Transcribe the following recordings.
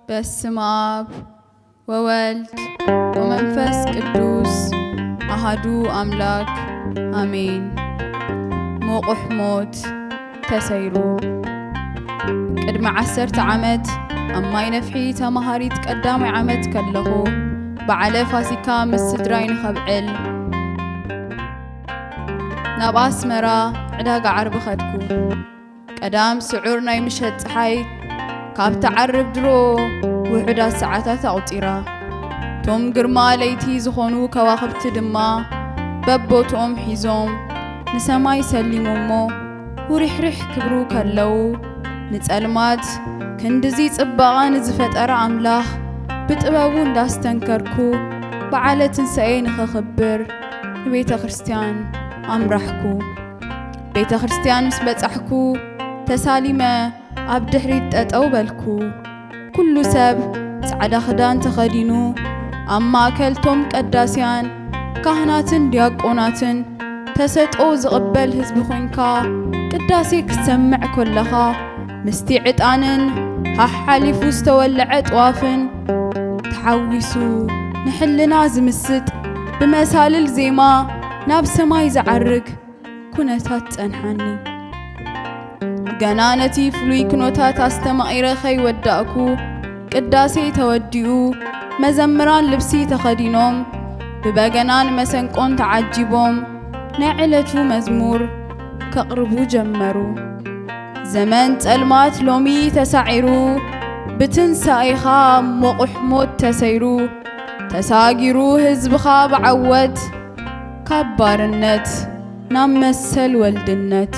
በስመ አብ ወወልድ ወመንፈስ ቅዱስ አሐዱ አምላክ አሜን። ሞቁሕ ሞት ተሰይሩ ቅድሚ 10 ዓመት ኣብ ማይ ነፍሒ ተማሃሪት ቀዳማይ ዓመት ከለኹ በዓለ ፋሲካ ምስ ስድራይ ንኸብዕል ናብ ኣስመራ ዕዳጋ ዓርቢ ኸድኩ። ቀዳም ስዑር ናይ ምሸት ፀሓይ ካብ ተዓርብ ድሮ ውሑዳት ሰዓታት ኣቁጢራ ቶም ግርማ ለይቲ ዝኾኑ ከዋኽብቲ ድማ በቦቶኦም ሒዞም ንሰማይ ሰሊሞሞ ውሪሕሪሕ ክብሩ ከለው ንጸልማት ክንድዚ ጽባቐ ንዝፈጠረ ኣምላኽ ብጥበቡ እንዳስተንከርኩ በዓለ ትንሣኤ ንኸኽብር ንቤተ ክርስቲያን ኣምራሕኩ። ቤተ ክርስቲያን ምስ በጻሕኩ ተሳሊመ ኣብ ድሕሪት ጠጠው በልኩ። ኩሉ ሰብ ጻዕዳ ክዳን ተኸዲኑ ኣብ ማእከልቶም ቀዳስያን ካህናትን ዲያቆናትን ተሰጦ ዝቕበል ህዝቢ ኮይንካ ቅዳሴ ክሰምዕ ኮለኻ ምስቲ ዕጣንን ሓሓሊፉ ዝተወልዐ ጥዋፍን ተሓዊሱ ንሕልና ዝምስጥ ብመሳልል ዜማ ናብ ሰማይ ዝዓርግ ኩነታት ጸንሓኒ። ገና ነቲ ፍሉይ ኩነታት ኣስተማቒረ ኸይወዳእኩ ቅዳሴ ተወዲኡ መዘምራን ልብሲ ተኸዲኖም ብበገናን መሰንቆን ተዓጂቦም ናይ ዕለቱ መዝሙር ከቕርቡ ጀመሩ። ዘመን ጸልማት ሎሚ ተሳዒሩ ብትንሣኤኻ ሞቁሕ ሞት ተሰይሩ ተሳጊሩ ህዝብኻ ብዓወት ካብ ባርነት ናብ መሰል ወልድነት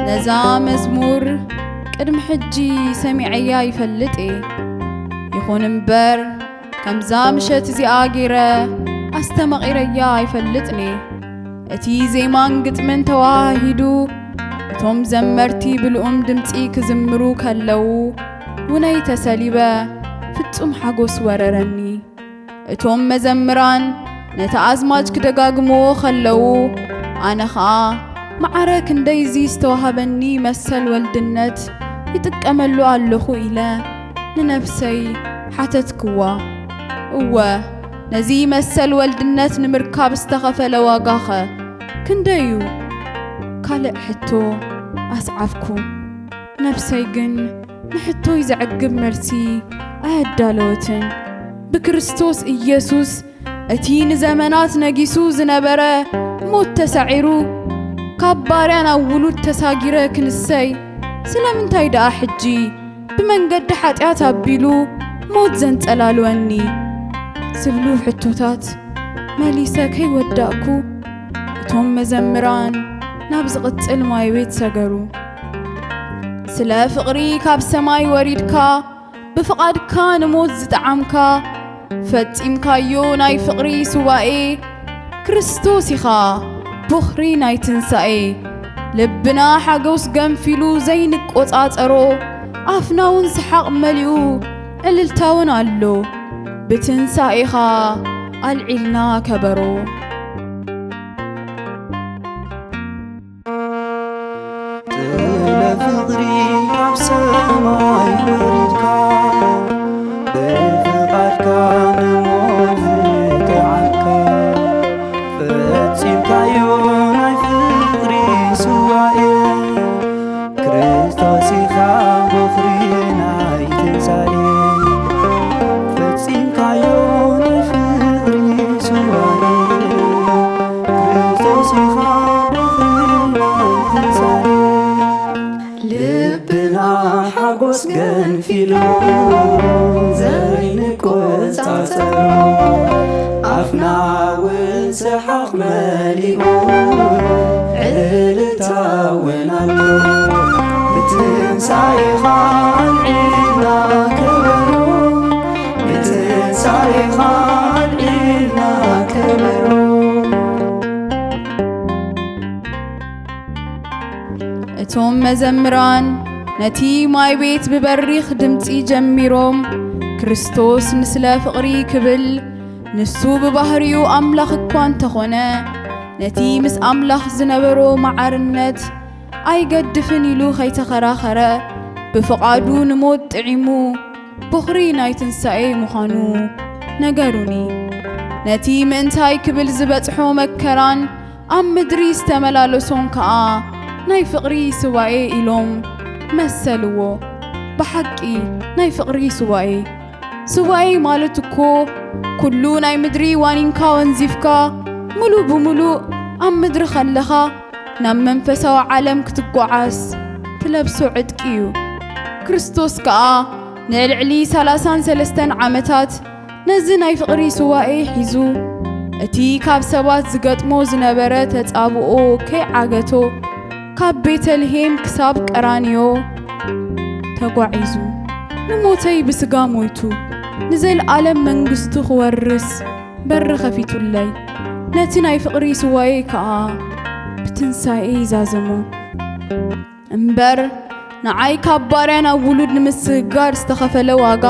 ነዛ መዝሙር ቅድሚ ሕጂ ሰሚዐያ ይፈልጥ ይኹን እምበር ከምዛ ምሸት እዚኣ ገይረ ኣስተማቒረያ ኣይፈልጥኒ። እቲ ዜማን ግጥምን ተዋሂዱ እቶም ዘመርቲ ብልኡም ድምፂ ክዝምሩ ከለው ውነይ ተሰሊበ ፍጹም ሓጎስ ወረረኒ። እቶም መዘምራን ነቲ ኣዝማጅ ክደጋግምዎ ከለው ኣነ ኸዓ ማዕረ ክንደይዚ ዝተዋሃበኒ መሰል ወልድነት ይጥቀመሉ ኣለኹ ኢለ ንነፍሰይ ሓተትክዋ። እወ ነዚ መሰል ወልድነት ንምርካብ ዝተኸፈለ ዋጋኸ ክንደዩ? ካልእ ሕቶ ኣስዓፍኩ። ነፍሰይ ግን ንሕቶይ ዘዕግብ መልሲ ኣያዳለወትን። ብክርስቶስ ኢየሱስ እቲ ንዘመናት ነጊሱ ዝነበረ ሞት ተሳዒሩ ካብ ባርያ ናብ ውሉድ ተሳጊረ ክንሰይ ስለምንታይ ደኣ ሕጂ ብመንገዲ ኃጢአት ኣቢሉ ሞት ዘንጸላልወኒ ዝብሉ ሕቶታት መሊሰ ከይወዳእኩ እቶም መዘምራን ናብ ዝቕጽል ማይ ቤት ሰገሩ። ስለ ፍቕሪ ካብ ሰማይ ወሪድካ ብፍቓድካ ንሞት ዝጠዓምካ ፈጺምካዮ ናይ ፍቕሪ ሱባኤ ክርስቶስ ኢኻ ብኽሪ ናይ ትንሣኤ። ልብና ሓጎስ ገንፊሉ ዘይንቆጻጸሮ ኣፍናውን ሰሓቕ መሊኡ ዕልልታውን ኣሎ ብትንሣኤኻ ኣልዒልና ከበሮ። ፍቕሪ ካብ ሰማይ ወሪድካ ብፍቓድካ ንሞት ዝጠዓምካ ፈጺምካዮ ናይ ፍቕሪ ሱባኤ ክርስቶስ ኢኻ ብኽሪ ናይ ትንሣኤ። ፈጺምካዮ ናይ ፍቕሪ ሱባኤ ክርስቶስ ኢኻ ብኽሪ ናይ ትንሣኤ። ልብና ሓጎስ ገንፊሉ ዘይንቆ سحق مليئو عللتاون አሎ بتنسايخ عنا كبرو بتنسايخ عنا كبرو እቶም መዘምራን ነቲ ማይ ቤት ብበሪኽ ድምፂ ጀሚሮም ክርስቶስ ንስለ ፍቕሪ ክብል ንሱ ብባህሪኡ ኣምላኽ እኳ እንተኾነ ነቲ ምስ ኣምላኽ ዝነበሮ ማዓርነት ኣይገድፍን ኢሉ ኸይተኸራኸረ ብፍቓዱ ንሞት ጥዒሙ ብኽሪ ናይ ትንሣኤ ምዃኑ ነገሩኒ ነቲ ምእንታይ ክብል ዝበጽሖ መከራን ኣብ ምድሪ ዝተመላለሶም ከዓ ናይ ፍቕሪ ስዋኤ ኢሎም መሰልዎ ብሓቂ ናይ ፍቕሪ ስዋኤ ማለት እኮ ኩሉ ናይ ምድሪ ዋኒንካ ወንዚፍካ ሙሉ ብሙሉእ ኣብ ምድሪ ኸለኻ ናብ መንፈሳዊ ዓለም ክትጓዓዝ ትለብሶ ዕጥቂ እዩ ክርስቶስ ከዓ ንልዕሊ 33 ዓመታት ነዚ ናይ ፍቕሪ ስዋኤ ሒዙ እቲ ካብ ሰባት ዝገጥሞ ዝነበረ ተጻብኦ ከይዓገቶ ካብ ቤተልሔም ክሳብ ቀራንዮ ተጓዒዙ ንሞተይ ብስጋ ሞይቱ ንዘለዓለም መንግስቱ ክወርስ በሪ ኸፊቱለይ ነቲ ናይ ፍቕሪ ስዋኤ ከዓ ብትንሣኤ ይዛዘሞ እምበር ንዓይ ካብ ባርያ ናብ ውሉድ ንምስግጋር ዝተኸፈለ ዋጋ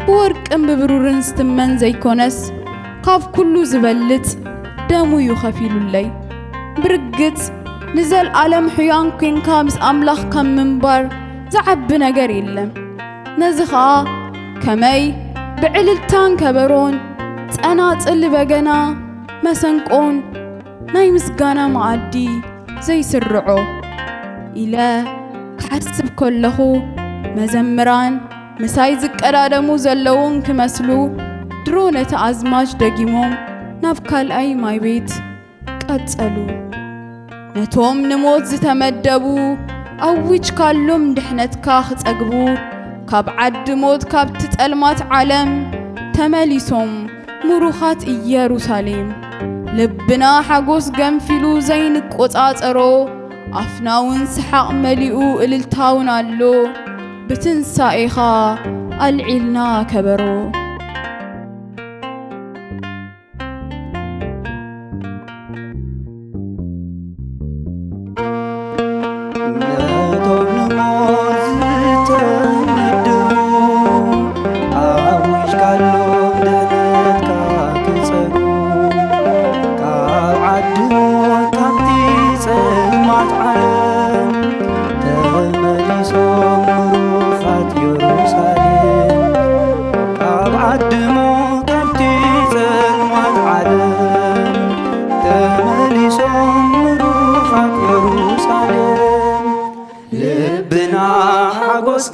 ብወርቅን ብብሩርን ስትመን ዘይኮነስ ካብ ኩሉ ዝበልጥ ደሙ እዩ ኸፊሉለይ ብርግጽ ንዘለዓለም ሕያው ኮንካ ምስ ኣምላኽ ከም ምንባር ዝዓቢ ነገር የለም ነዚ ከዓ ከመይ ብዕልልታን ከበሮን ጸናጽል በገና መሰንቆን ናይ ምስጋና መዓዲ ዘይስርዖ ኢለ ክሓስብ ከለኹ መዘምራን ምሳይ ዝቀዳደሙ ዘለውን ክመስሉ ድሮ ነቲ ኣዝማች ደጊሞም ናብ ካልኣይ ማይ ቤት ቀጸሉ ነቶም ንሞት ዝተመደቡ ኣዊጅ ካሎም ድሕነትካ ክጸግቡ ካብ ዓዲ ሞት ካብቲ ጠልማት ዓለም ተመሊሶም ሙሩኻት ኢየሩሳሌም ልብና ሓጎስ ገንፊሉ ዘይንቆጻጸሮ ኣፍናውን ስሓቕ መሊኡ እልልታውን ኣሎ ብትንሣኤኻ ኣልዒልና ከበሮ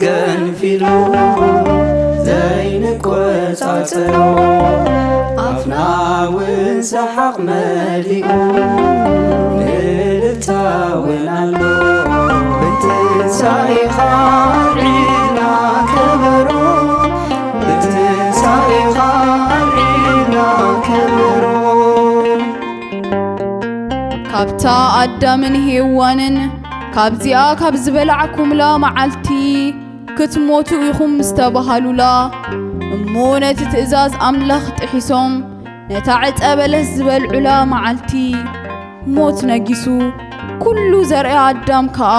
ገንፊሉ ዘይንቆጻጸሮ ኣፍናውን ሰሓቕ መሊኡ ንልታውን ኣሎ ብትንሣኤኻ ኣልዒልና ከበሮ ብትንሣኤኻ ኣልዒልና ከበሮ ካብታ ኣዳምን ሄዋንን ካብዚኣ ካብ ዝበላዕኩምላ መዓልቲ ክትሞቱ ኢኹም ዝተባሃሉላ እሞ ነቲ ትእዛዝ ኣምላኽ ጥሒሶም ነታ ዕፀ በለስ ዝበልዑላ መዓልቲ ሞት ነጊሱ ኩሉ ዘርአ ኣዳም ከዓ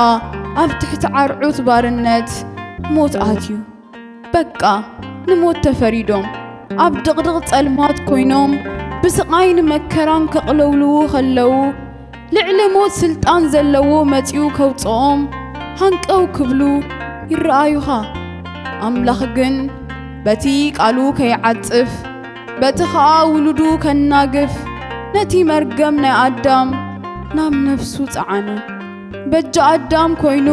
ኣብ ትሕቲ ዓርዑት ባርነት ሞት ኣትዩ በቃ ንሞት ተፈሪዶም ኣብ ድቕድቕ ጸልማት ኮይኖም ብስቓይን መከራን ከቕለውልዉ ኸለዉ ልዕሊ ሞት ስልጣን ዘለዎ መጺኡ ከውፅኦም ሃንቀው ክብሉ ይረአዩኻ ኣምላኽ ግን በቲ ቃሉ ከይዓጽፍ በቲ ኸዓ ውሉዱ ከናግፍ ነቲ መርገም ናይ ኣዳም ናብ ነፍሱ ጸዓነ በጃ ኣዳም ኮይኑ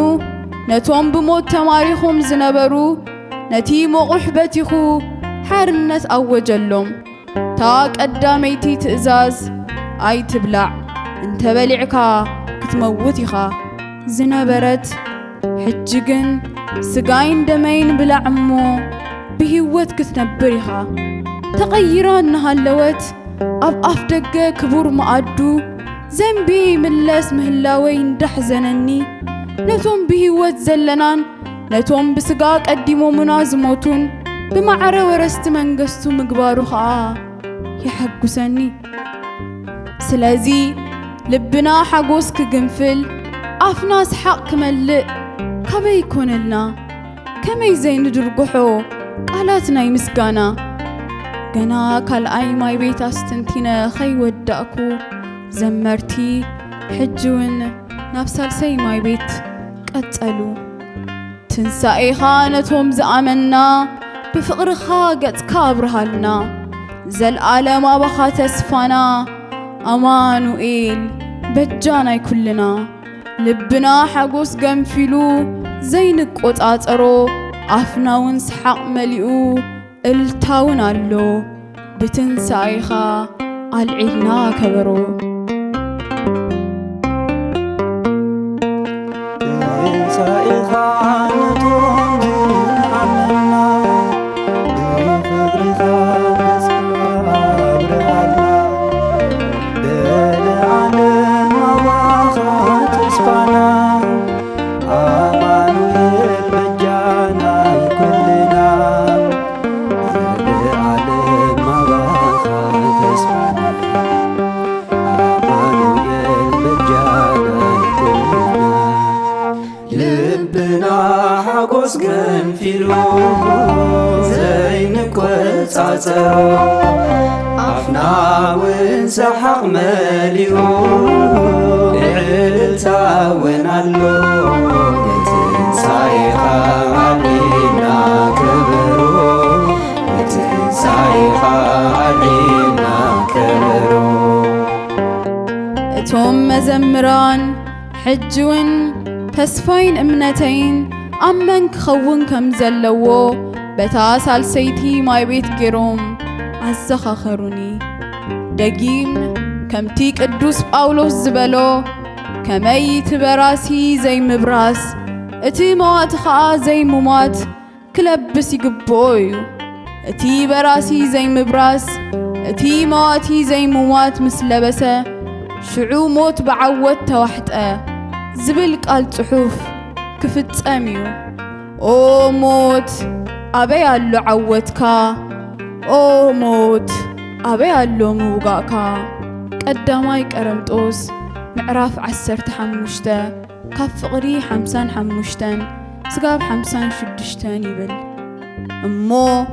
ነቶም ብሞት ተማሪኾም ዝነበሩ ነቲ መቑሕ በቲኹ ሓርነት ኣወጀሎም ታ ቀዳመይቲ ትእዛዝ ኣይትብላዕ እንተበሊዕካ ክትመውት ኢኻ ዝነበረት ሕጂ ግን ስጋይን ደመይን ብላዕ እሞ ብህይወት ክትነብር ኢኻ ተቐይራ እናሃለወት أب أفدق كبور مأدو زنبي ملس مهلاوي ندحزنني نتوم بهوت زلنان نتوم بسقاق قديمو منازموتون بمعرى ورست منقستو مقبارو خاء يحقسني سلازي لبنا حقوس كجنفل أفنا سحق كملئ كبي يكون لنا كما يزين درقحو قالاتنا يمسقانا قنا كالأي ماي بيت استنتينا خي ودأكو زمرتي حجون نفسال سي ماي بيت قتلو تنسائي خانتهم زعمنا بفقر خاقت كابرهالنا زل عالم أبخا تسفانا أمانوئيل بجانا كلنا لبنا حقوس قنفلو زينك قطعطرو عفناون سحق ملئو التاون اللو بتنسايخا العلنا كبرو تنسايخا نتوم عملنا بفقرخا نسكابرهالنا بالعالم أبخا تسفانا أمانوئيل بجانا كلنا بالعالم أبخا تسفانا أمانوئيل بجانا كلنا لبنا حقوس قنفلو زينك وتعترو عفنا ونسحق مليو التاون اللو تنسايخا علينا كبرو تنسايخا علينا كبرو اتهم مزمران حجون تسفين امنتين أمن كخون كم زلوو بتاسال سيتي ماي بيت جروم عزخا خروني دقيم كم تيك الدوس باولوس زبلو كميت براسي زي مبراس اتي موات خا زي ممات كلبس يقبويو اتي براسي زي مبراس اتي مواتي زي ممات مسلبسة شعو موت بعوت توحتة زبل قال صحوف كفت أميو أو موت أبي اللو عوتكا أو موت أبي اللو موقعكا قداماي قرمطوس معراف 15 كف قري 55 سقاب 56 يبل أمو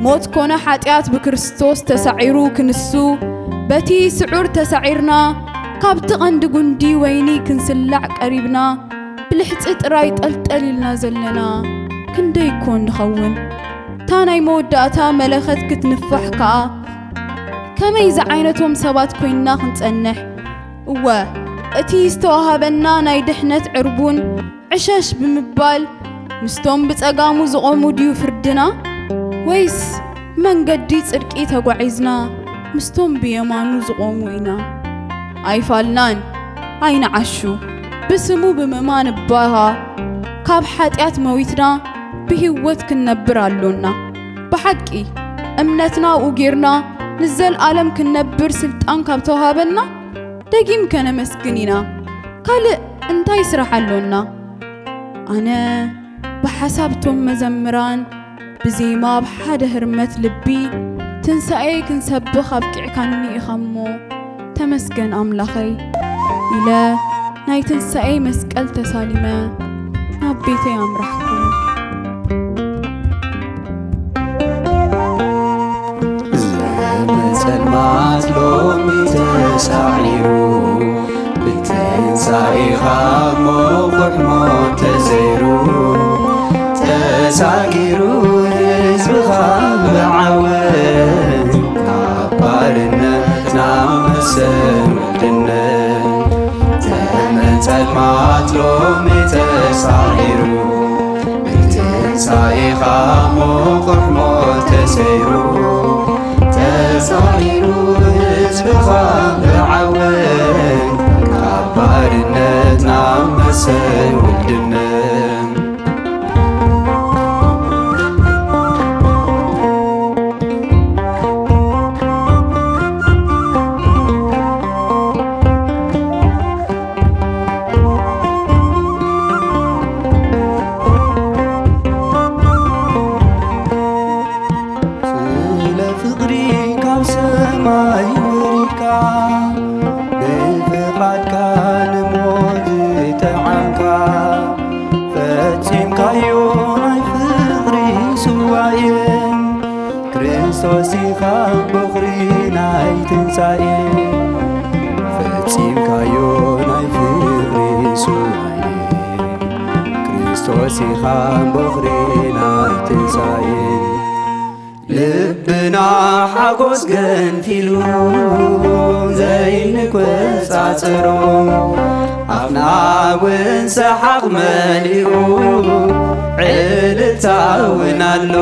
موت كونا حاتيات بكريستوس تسعيرو كنسو بتي سعور تسعيرنا كابت غند قندي ويني كنسلع قريبنا بالحتت رايت التقليلنا زلنا كندا يكون نخون تاناي موداتا ملخت كتنفح كا كما يزعينتهم سبات كوينا خنتأنح اتي استوهابنا نايدحنت عربون عشاش بمبال مستوم بتقامو زقومو ديو فردنا ويس من قدي تركي تقوعيزنا مستوم بيمانو زقومو إنا أي فالنان أين عشو بسمو بممان باها كاب حاتيات مويتنا بهوت كنبر اللونا بحقي أمنتنا وغيرنا نزل عالم كنبر سلطان كاب توهابنا دقيم كان مسكنينا قال انتا يسرح اللونا أنا بحسابتهم مزمران بزيما بحاد هرمت لبي تنسأي كنسبخ أبكي كاني إخمو تمسكن أملخي إلى ناي تنسأي مسكال تساليما نبيتي أمرحكم سلمات لومي تسعيرو بتنساي خامو قحمو تزيرو تساقيرو هزبخا بعوان كبارنا نامسن ولدنا تمن سلمات لومي تسعيرو بتنساي خامو قحمو تزيرو تسعيرو هزبخا بعوان كبارنا نامسن ولدنا ብፍቕሪ ካብ ሰማይ ወሪድካ ብፍቓድካ ንሞት ዝተዓንካ ፈጺምካዮ ናይ ፍቕሪ ስዋየ ክርስቶስ ኢኻ በኽሪ ናይ ትንሣኤ ፈጺምካዮ ናይ ፍቕሪ ስዋየ ክርስቶስ ኢኻ በኽሪ ናይ ትንሣኤ ልብና ሓጎስ ገንፊሉ ዘይንቈጻጽሮ ኣፍና እውን ሰሓቕ መሊኡ ዕልልታ እውን ኣሎ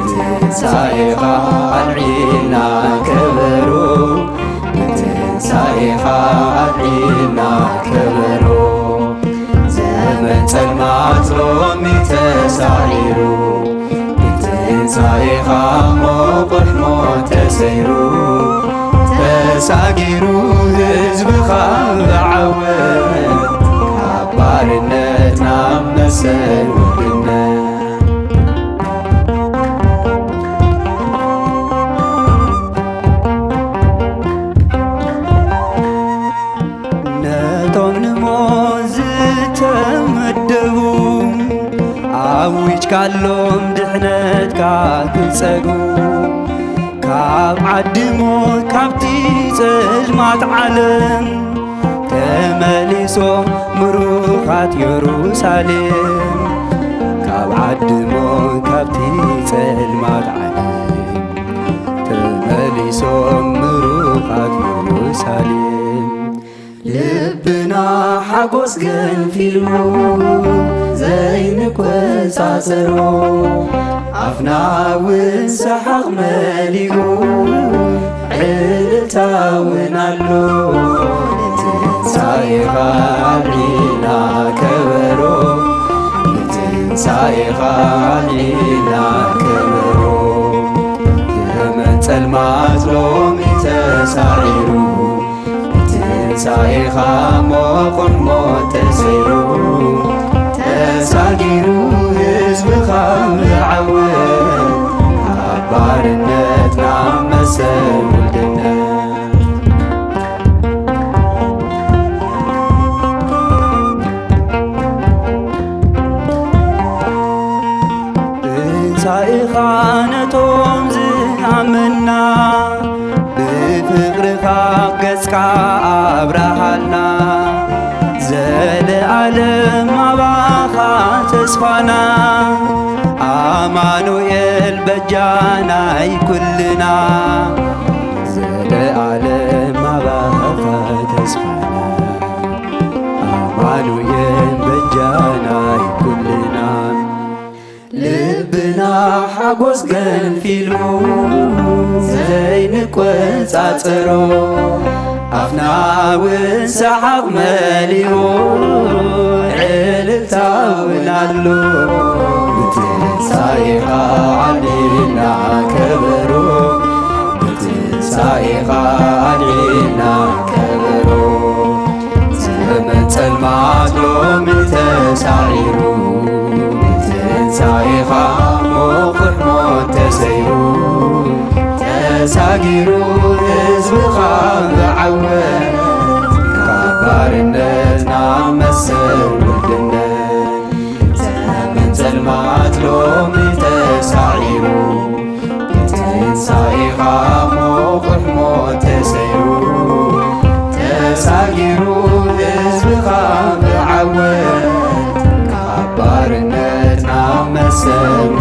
ትንሣኤኻ ኣልዒልና ከበሮ ትንሣኤኻ ኣልዒልና ከበሮ ዘመን ጸልማት ሎሚ ተሳዒሩ ትንሣኤኻ ሞቆት ሞት ተሰይሩ ተሳጊሩ ሕዝብኻ ብዓወት ካብ ባርነት ናብ መሰል ውድነት ነቶም ንሞት ዝተመደቡ ኣዊጅካሎም ድሕነትካ ክጸጉ ካብ ዓዲ ሞት ካብቲ ጸልማት ዓለም ተመሊሶም ምሩኻት ኢየሩሳሌም ካብ ዓዲ ሞት ካብቲ ጸልማት ዓለም ተመሊሶም ምሩኻት ኢየሩሳሌም ልብና ሓጎስ ገንፊሉ ዘይንቈጻጽሮ ኣፍና እውን ሰሓቕ መሊኡ ዕልልታ እውን ኣሎ ንትንሣኤኻ ኣልዒልና ከበሮ ንትንሣኤኻ ኣልዒልና ከበሮ ዘመን ጸልማት ሎሚ ተሳዒሩ ትንሣኤኻ ሞቆት ሞት ተሰይሩ ተሳጊሩ ሕዝብኻ ብዓወት ካብ ባርነት ናብ መሰል ውልድነት ትንሣኤኻ ነቶም ዝኣመና ብፍቕርኻ ገጽካ ኣብራሃልና ዘለዓለም ኣባኻ ተስፋና ኣማኑኤል በጃናይ ኩልና ዘለዓለም ኣባኻ ተስፋና ኣማኑኤል በጃናይ ኩልና ልብና ሓጎስ ገንፊሉ ዘይንቈጻጽሮ ኣፍና እውን ሰሓቕ መሊኡ ዕልልታ እውን ኣሎ ብትንሣኤኻ ኣልዒልና ከበሮ ብትንሣኤኻ ኣልዒልና ከበሮ ዘመን ጸልማት ሎሚ ተሳዒሩ ትንሣኤኻ ሞቆት ሞት ተሰይሩ ተሳጊሩ ሕዝብኻ ብዓወት ካብ ባርነት ናብ መሰል ውልድነት ዘመን ጸልማት ሎሚ ተሳዒሩ ትንሣኤኻ ሞቆት ሞት ተሰይሩ ተሳጊሩ ሕዝብኻ ብዓወት ካብ ባርነት ናብ መሰል